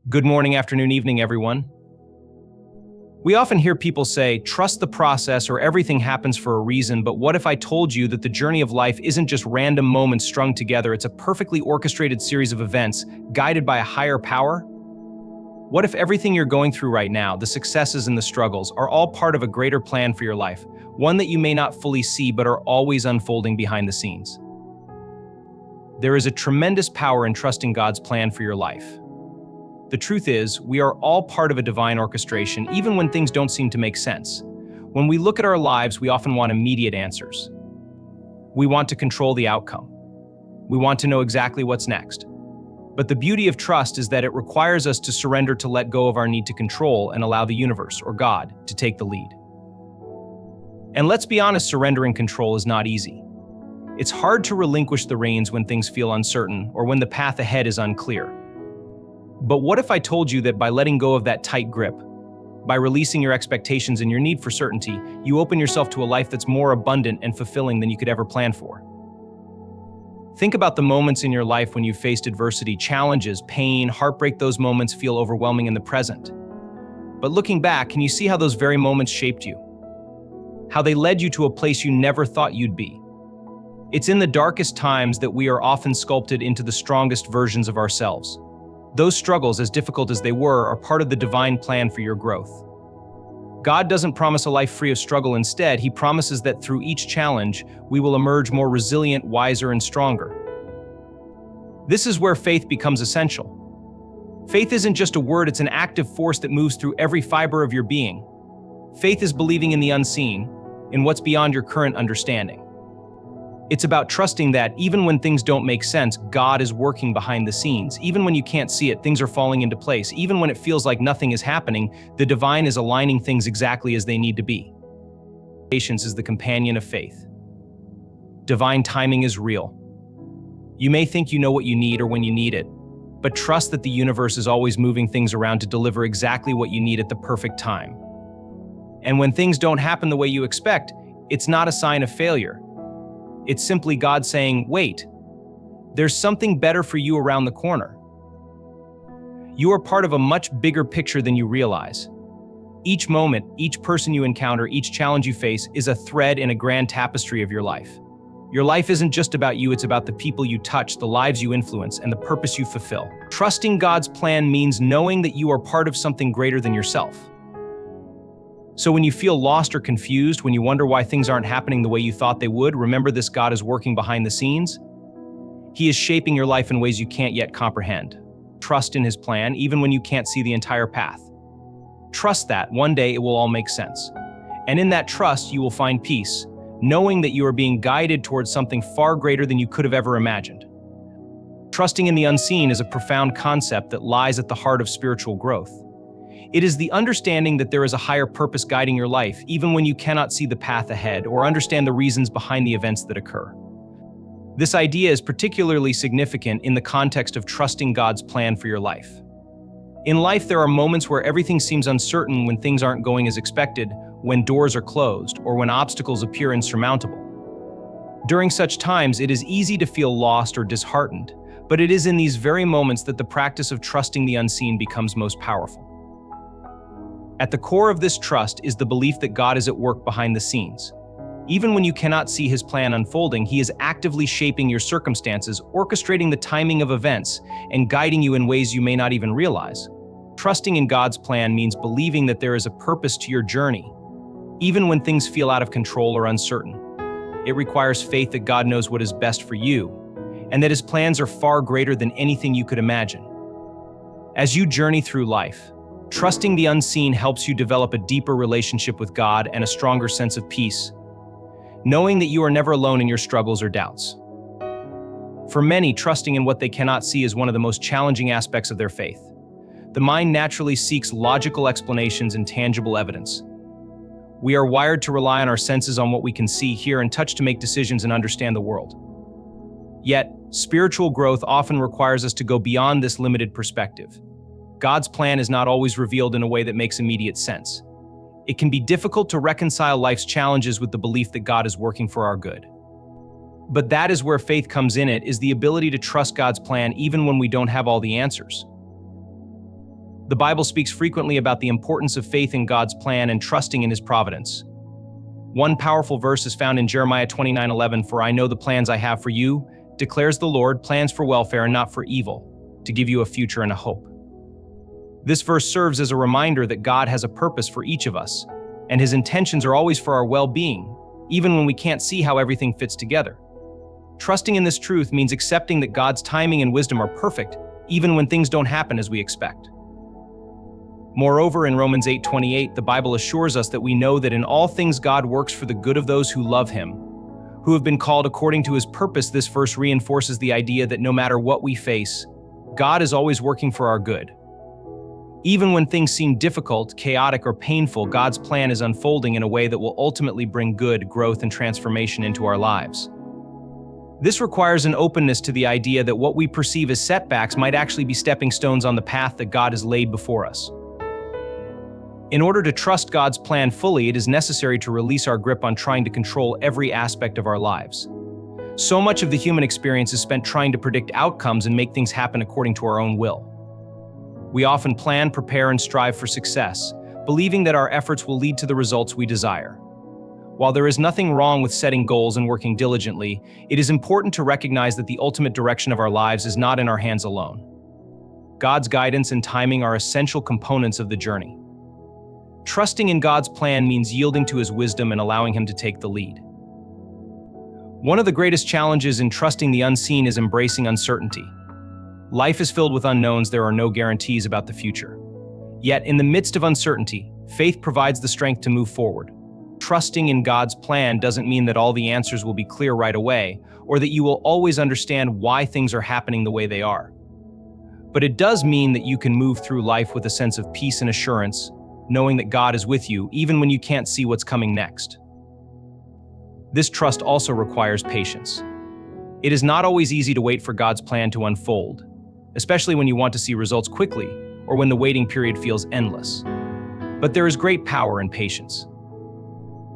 Good morning, afternoon, evening, everyone. We often hear people say, trust the process or everything happens for a reason, but what if I told you that the journey of life isn't just random moments strung together, it's a perfectly orchestrated series of events guided by a higher power? What if everything you're going through right now, the successes and the struggles, are all part of a greater plan for your life, one that you may not fully see but are always unfolding behind the scenes? There is a tremendous power in trusting God's plan for your life. The truth is, we are all part of a divine orchestration, even when things don't seem to make sense. When we look at our lives, we often want immediate answers. We want to control the outcome. We want to know exactly what's next. But the beauty of trust is that it requires us to surrender, to let go of our need to control and allow the universe, or God, to take the lead. And let's be honest, surrendering control is not easy. It's hard to relinquish the reins when things feel uncertain or when the path ahead is unclear. But what if I told you that by letting go of that tight grip, by releasing your expectations and your need for certainty, you open yourself to a life that's more abundant and fulfilling than you could ever plan for? Think about the moments in your life when you faced adversity, challenges, pain, heartbreak. Those moments feel overwhelming in the present. But looking back, can you see how those very moments shaped you? How they led you to a place you never thought you'd be? It's in the darkest times that we are often sculpted into the strongest versions of ourselves. Those struggles, as difficult as they were, are part of the divine plan for your growth. God doesn't promise a life free of struggle. Instead, He promises that through each challenge, we will emerge more resilient, wiser, and stronger. This is where faith becomes essential. Faith isn't just a word, it's an active force that moves through every fiber of your being. Faith is believing in the unseen, in what's beyond your current understanding. It's about trusting that even when things don't make sense, God is working behind the scenes. Even when you can't see it, things are falling into place. Even when it feels like nothing is happening, the divine is aligning things exactly as they need to be. Patience is the companion of faith. Divine timing is real. You may think you know what you need or when you need it, but trust that the universe is always moving things around to deliver exactly what you need at the perfect time. And when things don't happen the way you expect, it's not a sign of failure. It's simply God saying, wait, there's something better for you around the corner. You are part of a much bigger picture than you realize. Each moment, each person you encounter, each challenge you face is a thread in a grand tapestry of your life. Your life isn't just about you, it's about the people you touch, the lives you influence, and the purpose you fulfill. Trusting God's plan means knowing that you are part of something greater than yourself. So when you feel lost or confused, when you wonder why things aren't happening the way you thought they would, remember this: God is working behind the scenes. He is shaping your life in ways you can't yet comprehend. Trust in His plan, even when you can't see the entire path. Trust that one day it will all make sense. And in that trust, you will find peace, knowing that you are being guided towards something far greater than you could have ever imagined. Trusting in the unseen is a profound concept that lies at the heart of spiritual growth. It is the understanding that there is a higher purpose guiding your life, even when you cannot see the path ahead or understand the reasons behind the events that occur. This idea is particularly significant in the context of trusting God's plan for your life. In life, there are moments where everything seems uncertain, when things aren't going as expected, when doors are closed, or when obstacles appear insurmountable. During such times, it is easy to feel lost or disheartened, but it is in these very moments that the practice of trusting the unseen becomes most powerful. At the core of this trust is the belief that God is at work behind the scenes. Even when you cannot see His plan unfolding, He is actively shaping your circumstances, orchestrating the timing of events, and guiding you in ways you may not even realize. Trusting in God's plan means believing that there is a purpose to your journey, even when things feel out of control or uncertain. It requires faith that God knows what is best for you, and that His plans are far greater than anything you could imagine. As you journey through life, trusting the unseen helps you develop a deeper relationship with God and a stronger sense of peace, knowing that you are never alone in your struggles or doubts. For many, trusting in what they cannot see is one of the most challenging aspects of their faith. The mind naturally seeks logical explanations and tangible evidence. We are wired to rely on our senses, on what we can see, hear, and touch to make decisions and understand the world. Yet, spiritual growth often requires us to go beyond this limited perspective. God's plan is not always revealed in a way that makes immediate sense. It can be difficult to reconcile life's challenges with the belief that God is working for our good. But that is where faith comes in. It is the ability to trust God's plan even when we don't have all the answers. The Bible speaks frequently about the importance of faith in God's plan and trusting in His providence. One powerful verse is found in Jeremiah 29:11, "For I know the plans I have for you, declares the Lord, plans for welfare and not for evil, to give you a future and a hope." This verse serves as a reminder that God has a purpose for each of us, and His intentions are always for our well-being, even when we can't see how everything fits together. Trusting in this truth means accepting that God's timing and wisdom are perfect, even when things don't happen as we expect. Moreover, in Romans 8:28, the Bible assures us that we know that in all things God works for the good of those who love Him, who have been called according to His purpose. This verse reinforces the idea that no matter what we face, God is always working for our good. Even when things seem difficult, chaotic, or painful, God's plan is unfolding in a way that will ultimately bring good, growth, and transformation into our lives. This requires an openness to the idea that what we perceive as setbacks might actually be stepping stones on the path that God has laid before us. In order to trust God's plan fully, it is necessary to release our grip on trying to control every aspect of our lives. So much of the human experience is spent trying to predict outcomes and make things happen according to our own will. We often plan, prepare, and strive for success, believing that our efforts will lead to the results we desire. While there is nothing wrong with setting goals and working diligently, it is important to recognize that the ultimate direction of our lives is not in our hands alone. God's guidance and timing are essential components of the journey. Trusting in God's plan means yielding to His wisdom and allowing Him to take the lead. One of the greatest challenges in trusting the unseen is embracing uncertainty. Life is filled with unknowns. There are no guarantees about the future. Yet, in the midst of uncertainty, faith provides the strength to move forward. Trusting in God's plan doesn't mean that all the answers will be clear right away, or that you will always understand why things are happening the way they are. But it does mean that you can move through life with a sense of peace and assurance, knowing that God is with you even when you can't see what's coming next. This trust also requires patience. It is not always easy to wait for God's plan to unfold, especially when you want to see results quickly or when the waiting period feels endless. But there is great power in patience.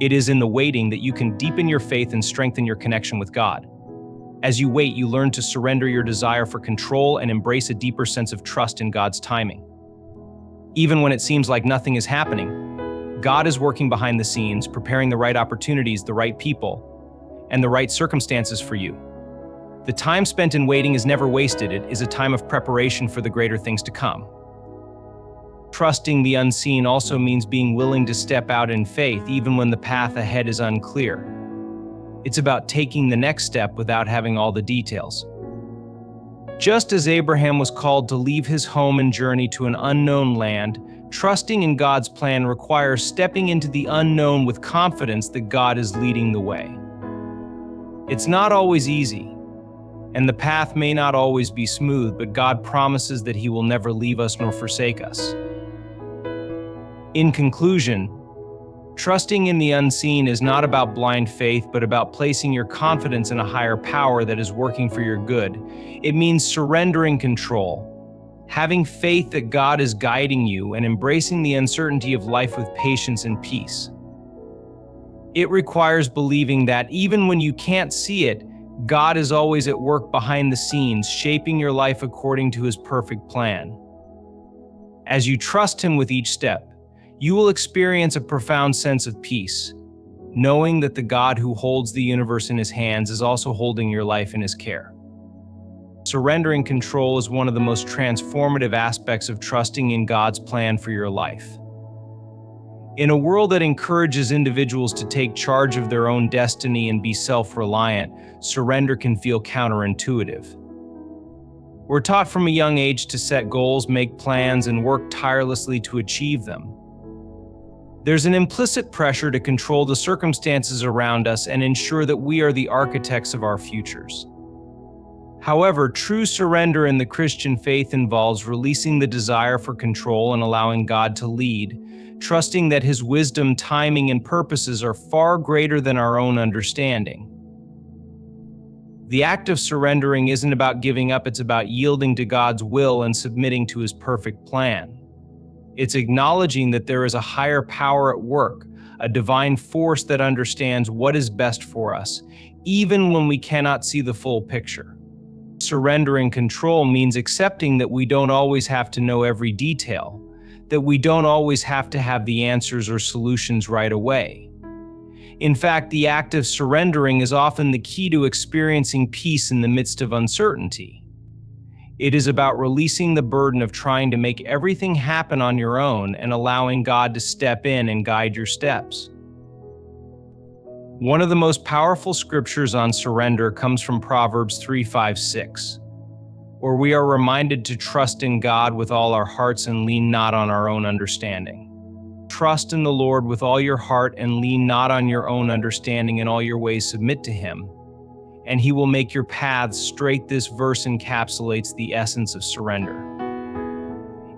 It is in the waiting that you can deepen your faith and strengthen your connection with God. As you wait, you learn to surrender your desire for control and embrace a deeper sense of trust in God's timing. Even when it seems like nothing is happening, God is working behind the scenes, preparing the right opportunities, the right people, and the right circumstances for you. The time spent in waiting is never wasted. It is a time of preparation for the greater things to come. Trusting the unseen also means being willing to step out in faith even when the path ahead is unclear. It's about taking the next step without having all the details. Just as Abraham was called to leave his home and journey to an unknown land, trusting in God's plan requires stepping into the unknown with confidence that God is leading the way. It's not always easy, and the path may not always be smooth, but God promises that He will never leave us nor forsake us. In conclusion, trusting in the unseen is not about blind faith, but about placing your confidence in a higher power that is working for your good. It means surrendering control, having faith that God is guiding you, and embracing the uncertainty of life with patience and peace. It requires believing that even when you can't see it, God is always at work behind the scenes, shaping your life according to His perfect plan. As you trust Him with each step, you will experience a profound sense of peace, knowing that the God who holds the universe in His hands is also holding your life in His care. Surrendering control is one of the most transformative aspects of trusting in God's plan for your life. In a world that encourages individuals to take charge of their own destiny and be self-reliant, surrender can feel counterintuitive. We're taught from a young age to set goals, make plans, and work tirelessly to achieve them. There's an implicit pressure to control the circumstances around us and ensure that we are the architects of our futures. However, true surrender in the Christian faith involves releasing the desire for control and allowing God to lead, trusting that His wisdom, timing, and purposes are far greater than our own understanding. The act of surrendering isn't about giving up, it's about yielding to God's will and submitting to His perfect plan. It's acknowledging that there is a higher power at work, a divine force that understands what is best for us, even when we cannot see the full picture. surrendering control means accepting that we don't always have to know every detail, that we don't always have to have the answers or solutions right away. In fact, the act of surrendering is often the key to experiencing peace in the midst of uncertainty. It is about releasing the burden of trying to make everything happen on your own and allowing God to step in and guide your steps. One of the most powerful scriptures on surrender comes from Proverbs 3:5-6, where we are reminded to trust in God with all our hearts and lean not on our own understanding. Trust in the Lord with all your heart and lean not on your own understanding. In all your ways submit to Him, and He will make your paths straight. This verse encapsulates the essence of surrender.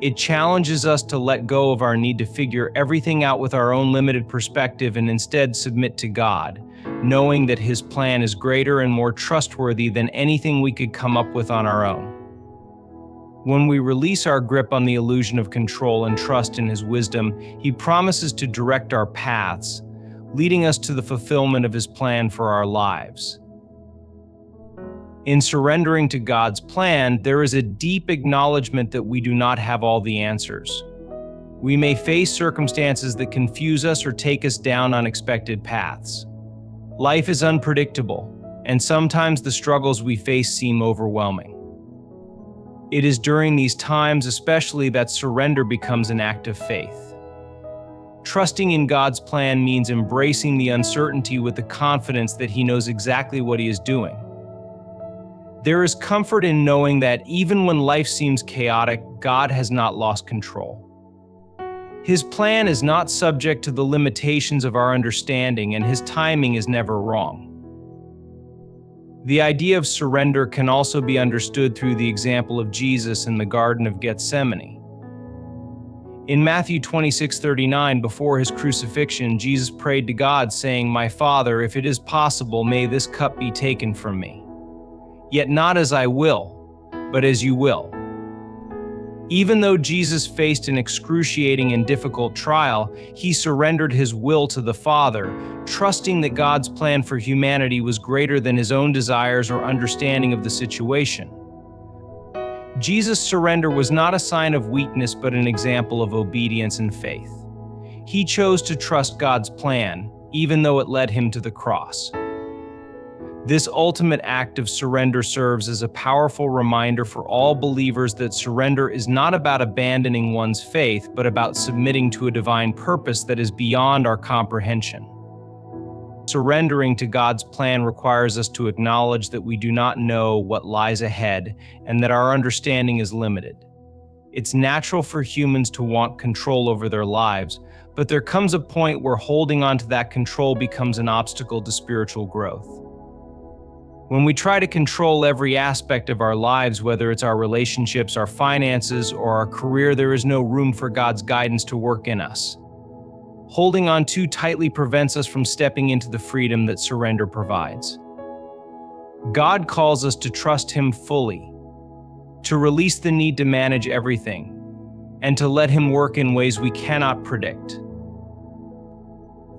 It challenges us to let go of our need to figure everything out with our own limited perspective and instead submit to God, knowing that His plan is greater and more trustworthy than anything we could come up with on our own. When we release our grip on the illusion of control and trust in His wisdom, He promises to direct our paths, leading us to the fulfillment of His plan for our lives. In surrendering to God's plan, there is a deep acknowledgement that we do not have all the answers. We may face circumstances that confuse us or take us down unexpected paths. Life is unpredictable, and sometimes the struggles we face seem overwhelming. It is during these times especially that surrender becomes an act of faith. Trusting in God's plan means embracing the uncertainty with the confidence that He knows exactly what He is doing. There is comfort in knowing that even when life seems chaotic, God has not lost control. His plan is not subject to the limitations of our understanding, and His timing is never wrong. The idea of surrender can also be understood through the example of Jesus in the Garden of Gethsemane. In Matthew 26:39, before His crucifixion, Jesus prayed to God, saying, "My Father, if it is possible, may this cup be taken from me. Yet not as I will, but as you will." Even though Jesus faced an excruciating and difficult trial, He surrendered His will to the Father, trusting that God's plan for humanity was greater than His own desires or understanding of the situation. Jesus' surrender was not a sign of weakness, but an example of obedience and faith. He chose to trust God's plan, even though it led Him to the cross. This ultimate act of surrender serves as a powerful reminder for all believers that surrender is not about abandoning one's faith, but about submitting to a divine purpose that is beyond our comprehension. Surrendering to God's plan requires us to acknowledge that we do not know what lies ahead and that our understanding is limited. It's natural for humans to want control over their lives, but there comes a point where holding on to that control becomes an obstacle to spiritual growth. When we try to control every aspect of our lives, whether it's our relationships, our finances, or our career, there is no room for God's guidance to work in us. Holding on too tightly prevents us from stepping into the freedom that surrender provides. God calls us to trust Him fully, to release the need to manage everything, and to let Him work in ways we cannot predict.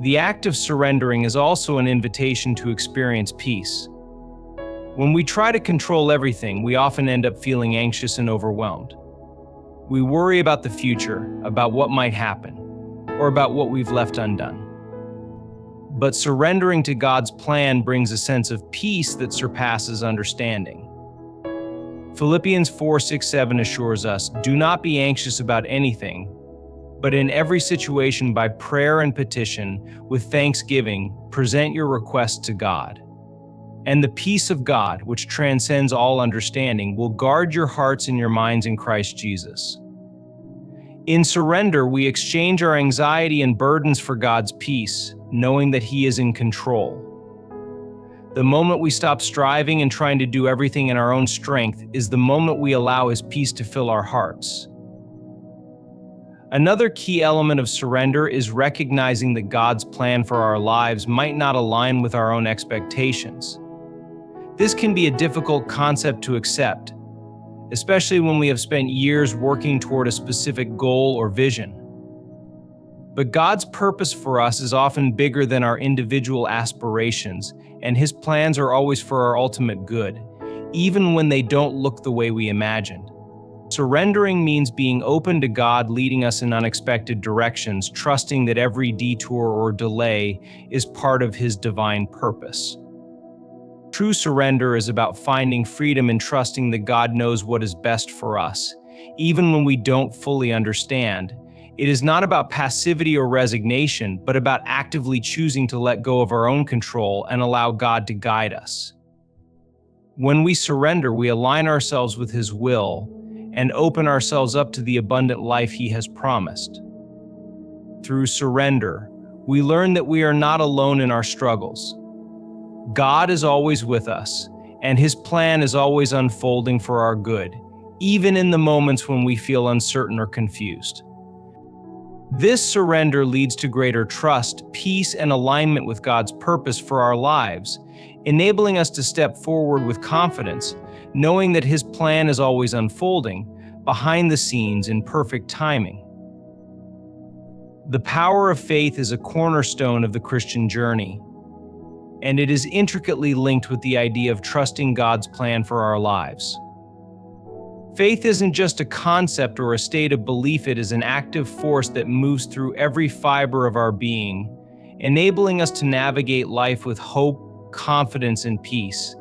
The act of surrendering is also an invitation to experience peace. When we try to control everything, we often end up feeling anxious and overwhelmed. We worry about the future, about what might happen, or about what we've left undone. But surrendering to God's plan brings a sense of peace that surpasses understanding. Philippians 4:6-7 assures us, "Do not be anxious about anything, but in every situation by prayer and petition, with thanksgiving, present your requests to God. And the peace of God, which transcends all understanding, will guard your hearts and your minds in Christ Jesus." In surrender, we exchange our anxiety and burdens for God's peace, knowing that He is in control. The moment we stop striving and trying to do everything in our own strength is the moment we allow His peace to fill our hearts. Another key element of surrender is recognizing that God's plan for our lives might not align with our own expectations. This can be a difficult concept to accept, especially when we have spent years working toward a specific goal or vision. But God's purpose for us is often bigger than our individual aspirations, and His plans are always for our ultimate good, even when they don't look the way we imagined. Surrendering means being open to God leading us in unexpected directions, trusting that every detour or delay is part of His divine purpose. True surrender is about finding freedom and trusting that God knows what is best for us, even when we don't fully understand. It is not about passivity or resignation, but about actively choosing to let go of our own control and allow God to guide us. When we surrender, we align ourselves with His will and open ourselves up to the abundant life He has promised. Through surrender, we learn that we are not alone in our struggles. God is always with us, and His plan is always unfolding for our good, even in the moments when we feel uncertain or confused. This surrender leads to greater trust, peace, and alignment with God's purpose for our lives, enabling us to step forward with confidence, knowing that His plan is always unfolding behind the scenes in perfect timing. The power of faith is a cornerstone of the Christian journey, and it is intricately linked with the idea of trusting God's plan for our lives. Faith isn't just a concept or a state of belief, it is an active force that moves through every fiber of our being, enabling us to navigate life with hope, confidence, and peace,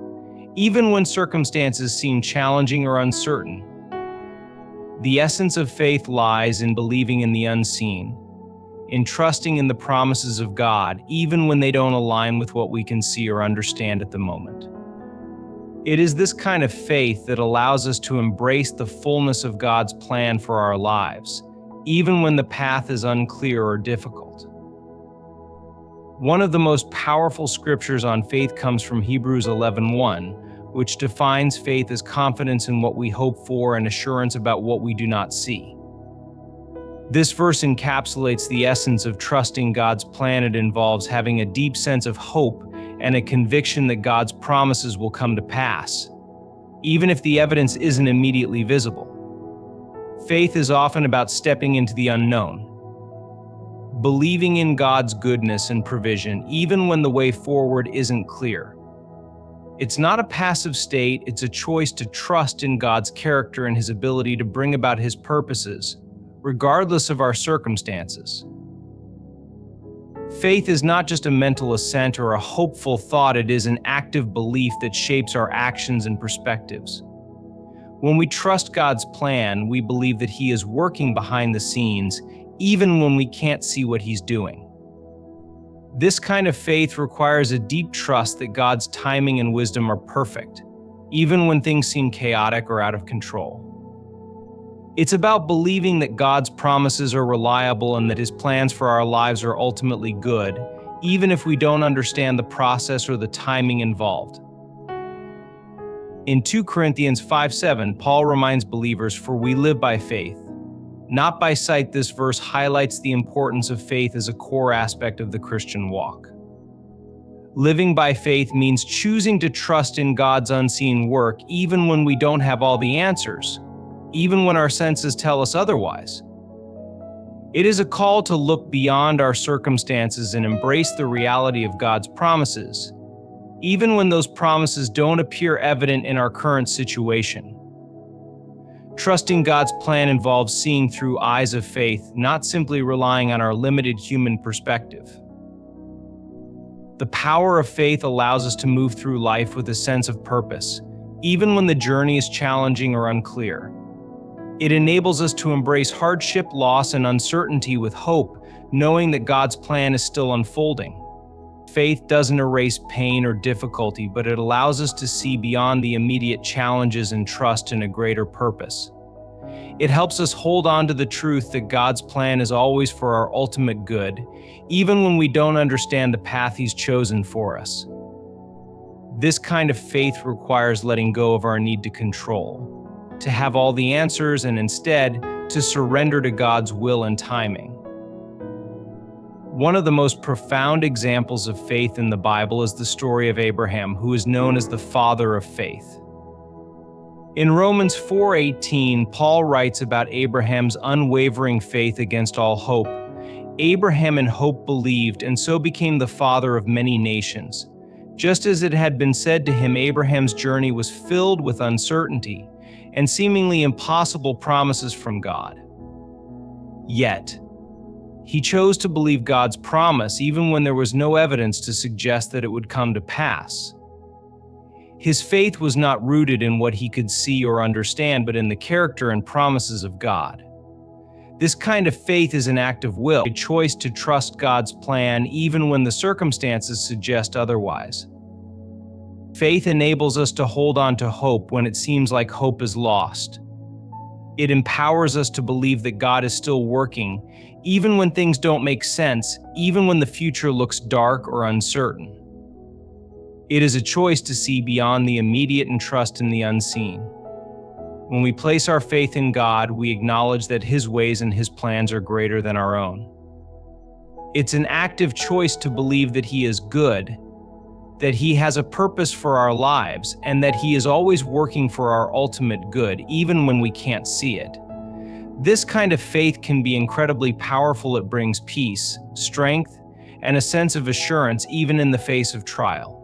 even when circumstances seem challenging or uncertain. The essence of faith lies in believing in the unseen, in trusting in the promises of God, even when they don't align with what we can see or understand at the moment. It is this kind of faith that allows us to embrace the fullness of God's plan for our lives, even when the path is unclear or difficult. One of the most powerful scriptures on faith comes from Hebrews 11:1, which defines faith as confidence in what we hope for and assurance about what we do not see. This verse encapsulates the essence of trusting God's plan. It involves having a deep sense of hope and a conviction that God's promises will come to pass, even if the evidence isn't immediately visible. Faith is often about stepping into the unknown, believing in God's goodness and provision, even when the way forward isn't clear. It's not a passive state, it's a choice to trust in God's character and His ability to bring about His purposes, regardless of our circumstances. Faith is not just a mental assent or a hopeful thought, it is an active belief that shapes our actions and perspectives. When we trust God's plan, we believe that He is working behind the scenes, even when we can't see what He's doing. This kind of faith requires a deep trust that God's timing and wisdom are perfect, even when things seem chaotic or out of control. It's about believing that God's promises are reliable and that His plans for our lives are ultimately good, even if we don't understand the process or the timing involved. In 2 Corinthians 5:7, Paul reminds believers, "For we live by faith, not by sight." This verse highlights the importance of faith as a core aspect of the Christian walk. Living by faith means choosing to trust in God's unseen work, even when we don't have all the answers, even when our senses tell us otherwise. It is a call to look beyond our circumstances and embrace the reality of God's promises, even when those promises don't appear evident in our current situation. Trusting God's plan involves seeing through eyes of faith, not simply relying on our limited human perspective. The power of faith allows us to move through life with a sense of purpose, even when the journey is challenging or unclear. It enables us to embrace hardship, loss, and uncertainty with hope, knowing that God's plan is still unfolding. Faith doesn't erase pain or difficulty, but it allows us to see beyond the immediate challenges and trust in a greater purpose. It helps us hold on to the truth that God's plan is always for our ultimate good, even when we don't understand the path He's chosen for us. This kind of faith requires letting go of our need to control, to have all the answers, and instead to surrender to God's will and timing. One of the most profound examples of faith in the Bible is the story of Abraham, who is known as the father of faith. In Romans 4:18, Paul writes about Abraham's unwavering faith against all hope. Abraham in hope believed, and so became the father of many nations, Just as it had been said to him, Abraham's journey was filled with uncertainty and seemingly impossible promises from God. Yet, he chose to believe God's promise even when there was no evidence to suggest that it would come to pass. His faith was not rooted in what he could see or understand, but in the character and promises of God. This kind of faith is an act of will, a choice to trust God's plan even when the circumstances suggest otherwise. Faith enables us to hold on to hope when it seems like hope is lost. It empowers us to believe that God is still working, even when things don't make sense, even when the future looks dark or uncertain. It is a choice to see beyond the immediate and trust in the unseen. When we place our faith in God, we acknowledge that His ways and His plans are greater than our own. It's an active choice to believe that He is good, that He has a purpose for our lives, and that He is always working for our ultimate good, even when we can't see it. This kind of faith can be incredibly powerful. It brings peace, strength, and a sense of assurance even in the face of trial.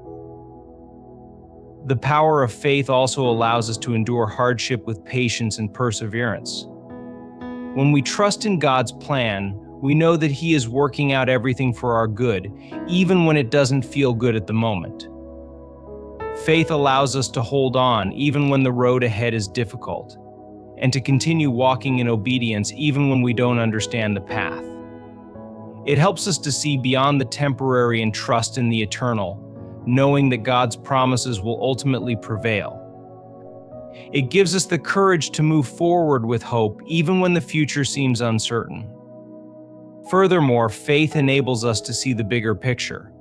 The power of faith also allows us to endure hardship with patience and perseverance. When we trust in God's plan, we know that He is working out everything for our good, even when it doesn't feel good at the moment. Faith allows us to hold on even when the road ahead is difficult, and to continue walking in obedience even when we don't understand the path. It helps us to see beyond the temporary and trust in the eternal, knowing that God's promises will ultimately prevail. It gives us the courage to move forward with hope even when the future seems uncertain. Furthermore, faith enables us to see the bigger picture.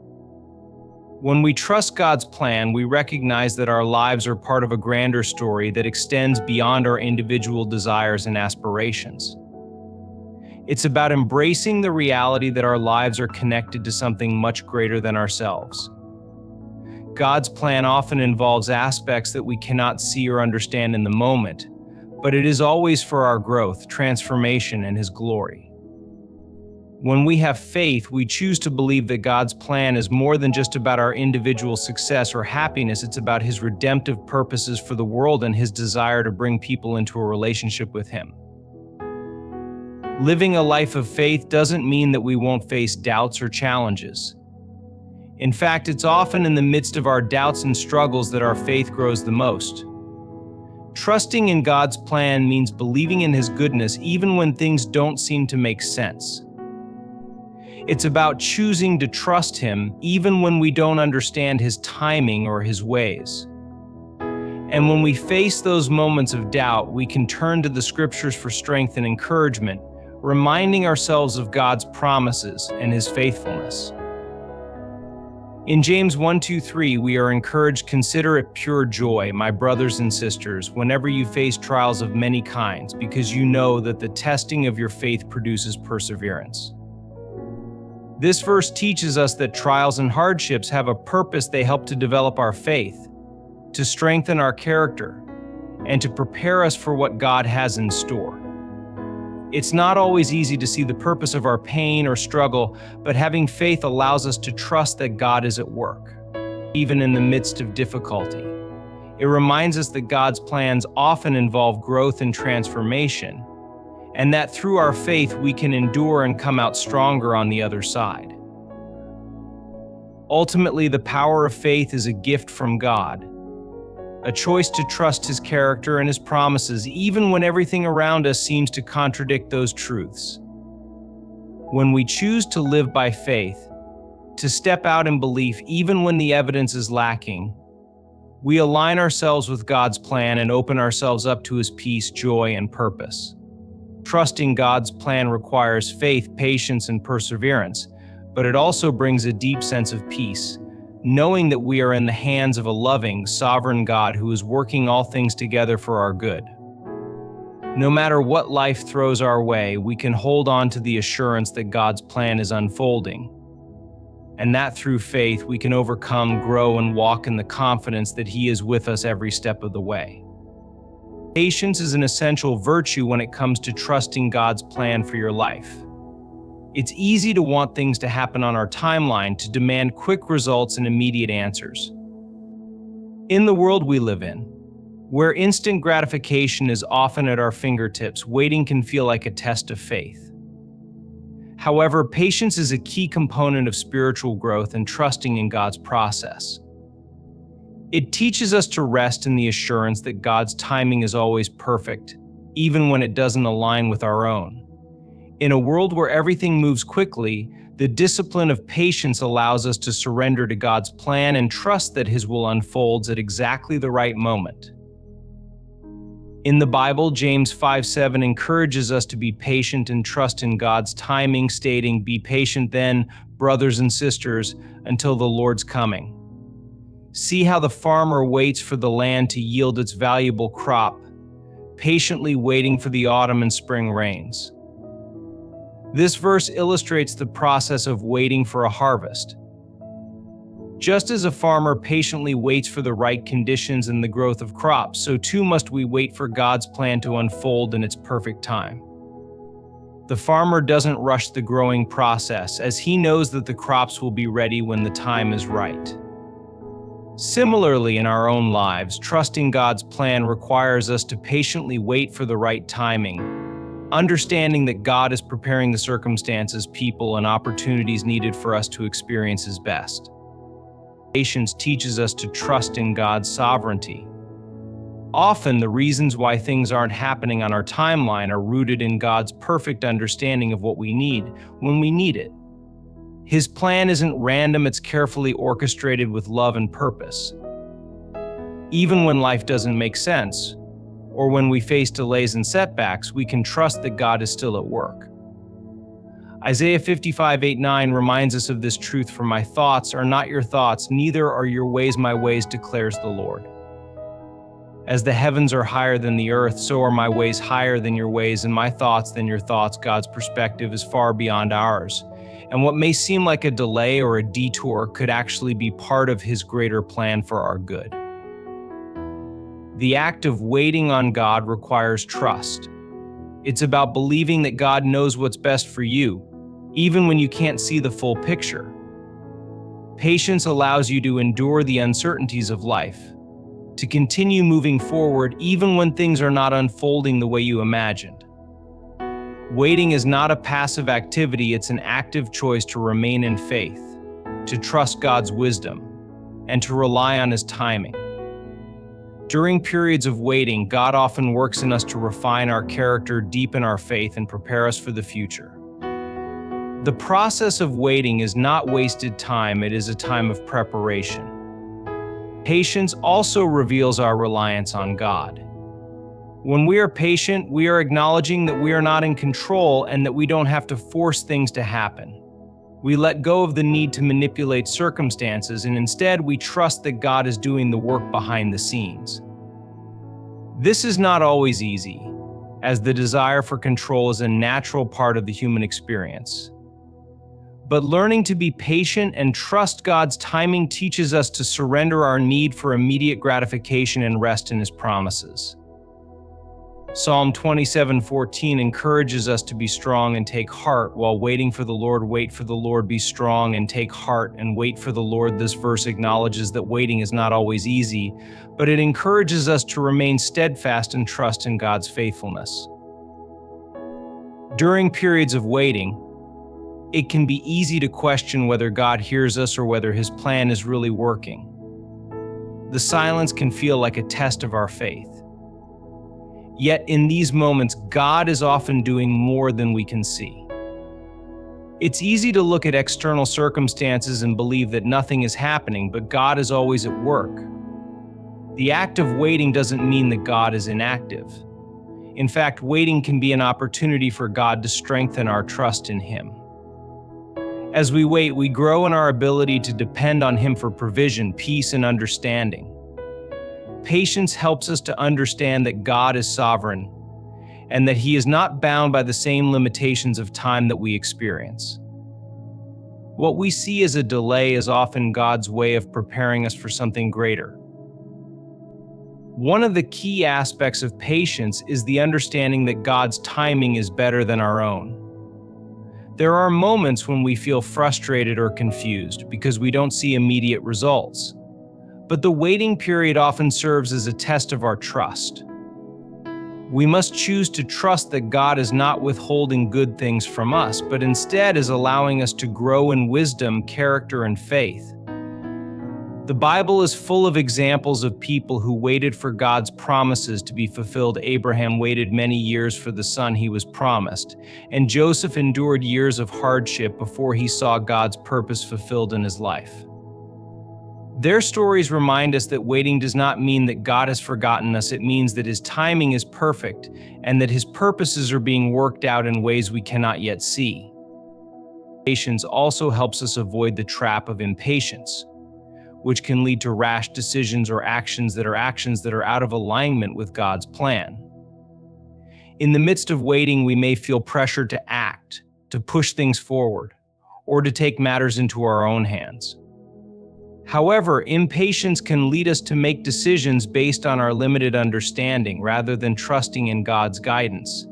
When we trust God's plan, we recognize that our lives are part of a grander story that extends beyond our individual desires and aspirations. It's about embracing the reality that our lives are connected to something much greater than ourselves. God's plan often involves aspects that we cannot see or understand in the moment, but it is always for our growth, transformation, and His glory. When we have faith, we choose to believe that God's plan is more than just about our individual success or happiness. It's about His redemptive purposes for the world and His desire to bring people into a relationship with Him. Living a life of faith doesn't mean that we won't face doubts or challenges. In fact, it's often in the midst of our doubts and struggles that our faith grows the most. Trusting in God's plan means believing in His goodness even when things don't seem to make sense. It's about choosing to trust Him even when we don't understand His timing or His ways. And when we face those moments of doubt, we can turn to the Scriptures for strength and encouragement, reminding ourselves of God's promises and His faithfulness. In James 1-2-3, we are encouraged, "Consider it pure joy, my brothers and sisters, whenever you face trials of many kinds, because you know that the testing of your faith produces perseverance." This verse teaches us that trials and hardships have a purpose. They help to develop our faith, to strengthen our character, and to prepare us for what God has in store. It's not always easy to see the purpose of our pain or struggle, but having faith allows us to trust that God is at work, even in the midst of difficulty. It reminds us that God's plans often involve growth and transformation, and that through our faith we can endure and come out stronger on the other side. Ultimately, the power of faith is a gift from God, a choice to trust His character and His promises even when everything around us seems to contradict those truths. When we choose to live by faith, to step out in belief even when the evidence is lacking, we align ourselves with God's plan and open ourselves up to His peace, joy, and purpose. Trusting God's plan requires faith, patience, and perseverance, but it also brings a deep sense of peace, knowing that we are in the hands of a loving, sovereign God who is working all things together for our good. No matter what life throws our way, we can hold on to the assurance that God's plan is unfolding, and that through faith we can overcome, grow, and walk in the confidence that He is with us every step of the way. Patience is an essential virtue when it comes to trusting God's plan for your life. It's easy to want things to happen on our timeline, to demand quick results and immediate answers. In the world we live in, where instant gratification is often at our fingertips, waiting can feel like a test of faith. However, patience is a key component of spiritual growth and trusting in God's process. It teaches us to rest in the assurance that God's timing is always perfect, even when it doesn't align with our own. In a world where everything moves quickly, the discipline of patience allows us to surrender to God's plan and trust that His will unfolds at exactly the right moment. In the Bible, James 5:7 encourages us to be patient and trust in God's timing, stating, "Be patient then, brothers and sisters, until the Lord's coming." See how the farmer waits for the land to yield its valuable crop, patiently waiting for the autumn and spring rains. This verse illustrates the process of waiting for a harvest. Just as a farmer patiently waits for the right conditions and the growth of crops, so too must we wait for God's plan to unfold in its perfect time. The farmer doesn't rush the growing process, as he knows that the crops will be ready when the time is right. Similarly, in our own lives, trusting God's plan requires us to patiently wait for the right timing, understanding that God is preparing the circumstances, people, and opportunities needed for us to experience His best. Patience teaches us to trust in God's sovereignty. Often, the reasons why things aren't happening on our timeline are rooted in God's perfect understanding of what we need when we need it. His plan isn't random, it's carefully orchestrated with love and purpose. Even when life doesn't make sense, or when we face delays and setbacks, we can trust that God is still at work. Isaiah 55:8-9 reminds us of this truth, "For my thoughts are not your thoughts, neither are your ways my ways, declares the Lord. As the heavens are higher than the earth, so are my ways higher than your ways, and my thoughts than your thoughts." God's perspective is far beyond ours, and what may seem like a delay or a detour could actually be part of His greater plan for our good. The act of waiting on God requires trust. It's about believing that God knows what's best for you, even when you can't see the full picture. Patience allows you to endure the uncertainties of life, to continue moving forward even when things are not unfolding the way you imagined. Waiting is not a passive activity, it's an active choice to remain in faith, to trust God's wisdom, and to rely on His timing. During periods of waiting, God often works in us to refine our character, deepen our faith, and prepare us for the future. The process of waiting is not wasted time, it is a time of preparation. Patience also reveals our reliance on God. When we are patient, we are acknowledging that we are not in control and that we don't have to force things to happen. We let go of the need to manipulate circumstances, and instead we trust that God is doing the work behind the scenes. This is not always easy, as the desire for control is a natural part of the human experience. But learning to be patient and trust God's timing teaches us to surrender our need for immediate gratification and rest in His promises. Psalm 27:14 encourages us to be strong and take heart while waiting for the Lord. Wait for the Lord, be strong and take heart and wait for the Lord. This verse acknowledges that waiting is not always easy, but it encourages us to remain steadfast and trust in God's faithfulness. During periods of waiting, it can be easy to question whether God hears us or whether His plan is really working. The silence can feel like a test of our faith. Yet in these moments, God is often doing more than we can see. It's easy to look at external circumstances and believe that nothing is happening, but God is always at work. The act of waiting doesn't mean that God is inactive. In fact, waiting can be an opportunity for God to strengthen our trust in Him. As we wait, we grow in our ability to depend on Him for provision, peace, and understanding. Patience helps us to understand that God is sovereign and that He is not bound by the same limitations of time that we experience. What we see as a delay is often God's way of preparing us for something greater. One of the key aspects of patience is the understanding that God's timing is better than our own. There are moments when we feel frustrated or confused because we don't see immediate results. But the waiting period often serves as a test of our trust. We must choose to trust that God is not withholding good things from us, but instead is allowing us to grow in wisdom, character, and faith. The Bible is full of examples of people who waited for God's promises to be fulfilled. Abraham waited many years for the son he was promised, and Joseph endured years of hardship before he saw God's purpose fulfilled in his life. Their stories remind us that waiting does not mean that God has forgotten us. It means that His timing is perfect and that His purposes are being worked out in ways we cannot yet see. Patience also helps us avoid the trap of impatience, which can lead to rash decisions or actions that are out of alignment with God's plan. In the midst of waiting, we may feel pressured to act, to push things forward, or to take matters into our own hands. However, impatience can lead us to make decisions based on our limited understanding rather than trusting in God's guidance.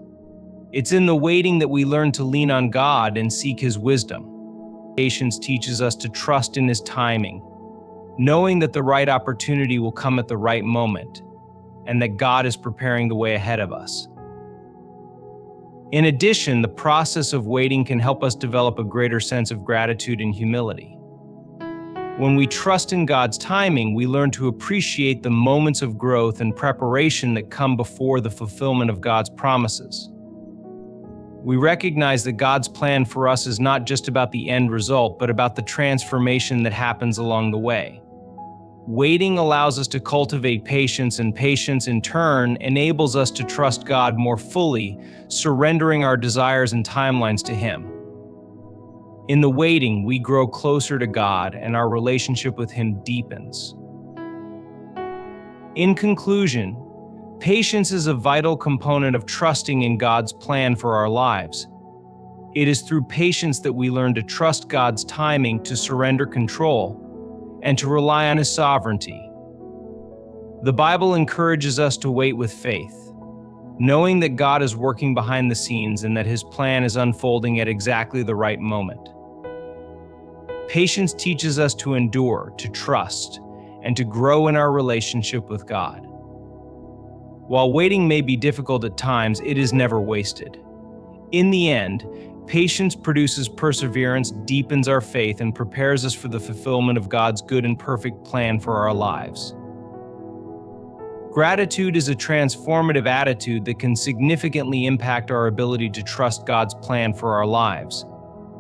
It's in the waiting that we learn to lean on God and seek His wisdom. Patience teaches us to trust in His timing, knowing that the right opportunity will come at the right moment, and that God is preparing the way ahead of us. In addition, the process of waiting can help us develop a greater sense of gratitude and humility. When we trust in God's timing, we learn to appreciate the moments of growth and preparation that come before the fulfillment of God's promises. We recognize that God's plan for us is not just about the end result, but about the transformation that happens along the way. Waiting allows us to cultivate patience, and patience in turn enables us to trust God more fully, surrendering our desires and timelines to Him. In the waiting, we grow closer to God and our relationship with Him deepens. In conclusion, patience is a vital component of trusting in God's plan for our lives. It is through patience that we learn to trust God's timing, to surrender control, and to rely on His sovereignty. The Bible encourages us to wait with faith, knowing that God is working behind the scenes and that His plan is unfolding at exactly the right moment. Patience teaches us to endure, to trust, and to grow in our relationship with God. While waiting may be difficult at times, it is never wasted. In the end, patience produces perseverance, deepens our faith, and prepares us for the fulfillment of God's good and perfect plan for our lives. Gratitude is a transformative attitude that can significantly impact our ability to trust God's plan for our lives.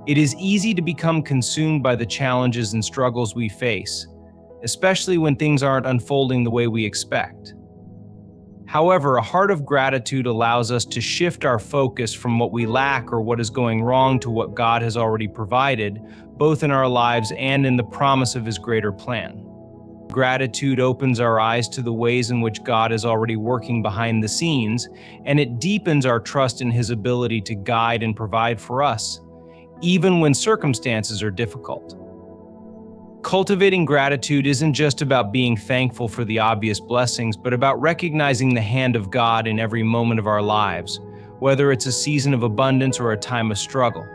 It is easy to become consumed by the challenges and struggles we face, especially when things aren't unfolding the way we expect. However, a heart of gratitude allows us to shift our focus from what we lack or what is going wrong to what God has already provided, both in our lives and in the promise of His greater plan. Gratitude opens our eyes to the ways in which God is already working behind the scenes, and it deepens our trust in His ability to guide and provide for us, even when circumstances are difficult. Cultivating gratitude isn't just about being thankful for the obvious blessings, but about recognizing the hand of God in every moment of our lives, whether it's a season of abundance or a time of struggle.